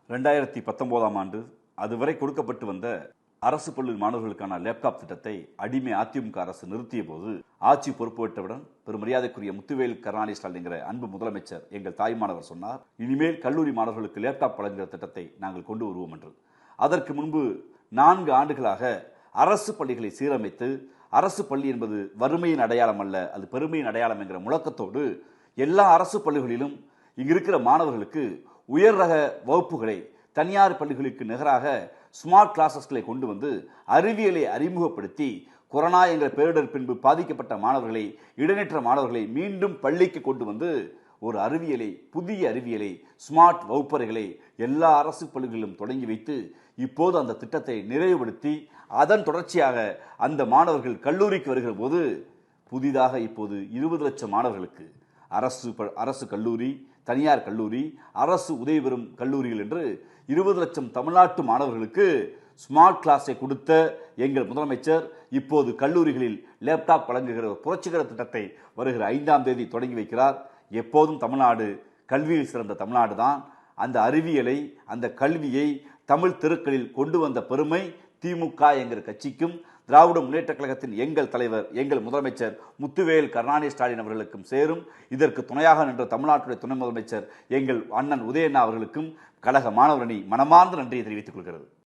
2019ஆம் ஆண்டு அதுவரை கொடுக்கப்பட்டு வந்த அரசு பள்ளி மாணவர்களுக்கான லேப்டாப் திட்டத்தை அடிமை அதிமுக அரசு நிறுத்திய போது ஆட்சி பொறுப்பேற்றவுடன் பெரும் மரியாதைக்குரிய முத்துவேல் கருணாநிதி ஸ்டாலின் என்கிற அன்பு முதலமைச்சர் எங்கள் தாய் மாணவர் சொன்னார், இனிமேல் கல்லூரி மாணவர்களுக்கு லேப்டாப் வழங்குகிற திட்டத்தை நாங்கள் கொண்டு வருவோம் என்று. அதற்கு முன்பு 4 ஆண்டுகளாக அரசு பள்ளிகளை சீரமைத்து, அரசு பள்ளி என்பது வறுமையின் அடையாளம் அல்ல, அது பெருமையின் அடையாளம் என்கிற முழக்கத்தோடு எல்லா அரசு பள்ளிகளிலும் இங்கு இருக்கிற மாணவர்களுக்கு உயர் ரக வகுப்புகளை தனியார் பள்ளிகளுக்கு நிகராக ஸ்மார்ட் கிளாஸஸ்களை கொண்டு வந்து அறிவியலை அறிமுகப்படுத்தி கொரோனா என்கிற பேரிடர் பின்பு பாதிக்கப்பட்ட மாணவர்களை, இடைநிற்ற மாணவர்களை மீண்டும் பள்ளிக்கு கொண்டு வந்து ஒரு அறிவியலை, புதிய அறிவியலை, ஸ்மார்ட் வகுப்பறைகளை எல்லா அரசு பள்ளிகளிலும் தொடங்கி வைத்து இப்போது அந்த திட்டத்தை நிறைவுபடுத்தி அதன் தொடர்ச்சியாக அந்த மாணவர்கள் கல்லூரிக்கு வருகிற போது புதிதாக இப்போது 20 லட்சம் மாணவர்களுக்கு அரசு கல்லூரி, தனியார் கல்லூரி, அரசு உதவி பெறும் கல்லூரிகள் என்று 20 லட்சம் தமிழ்நாட்டு மாணவர்களுக்கு ஸ்மார்ட் கிளாஸை கொடுத்த எங்கள் முதலமைச்சர் இப்போது கல்லூரிகளில் லேப்டாப் வழங்குகிற புரட்சிகர திட்டத்தை வருகிற 5ஆம் தேதி தொடங்கி வைக்கிறார். எப்போதும் தமிழ்நாடு கல்வியில் சிறந்த தமிழ்நாடு தான். அந்த அறிவியலை, அந்த கல்வியை தமிழ் தெருக்களில் கொண்டு வந்த பெருமை திமுக என்கிற கட்சிக்கும், திராவிட முன்னேற்ற கழகத்தின் எங்கள் தலைவர், எங்கள் முதலமைச்சர் முத்துவேல் கருணாநிதி ஸ்டாலின் அவர்களுக்கும் சேரும். இதற்கு துணையாக நின்ற தமிழ்நாட்டுடைய துணை முதலமைச்சர் எங்கள் அண்ணன் உதயண்ணா அவர்களுக்கும் கழக மாணவர் அணி மனமார்ந்த நன்றியை தெரிவித்துக் கொள்கிறது.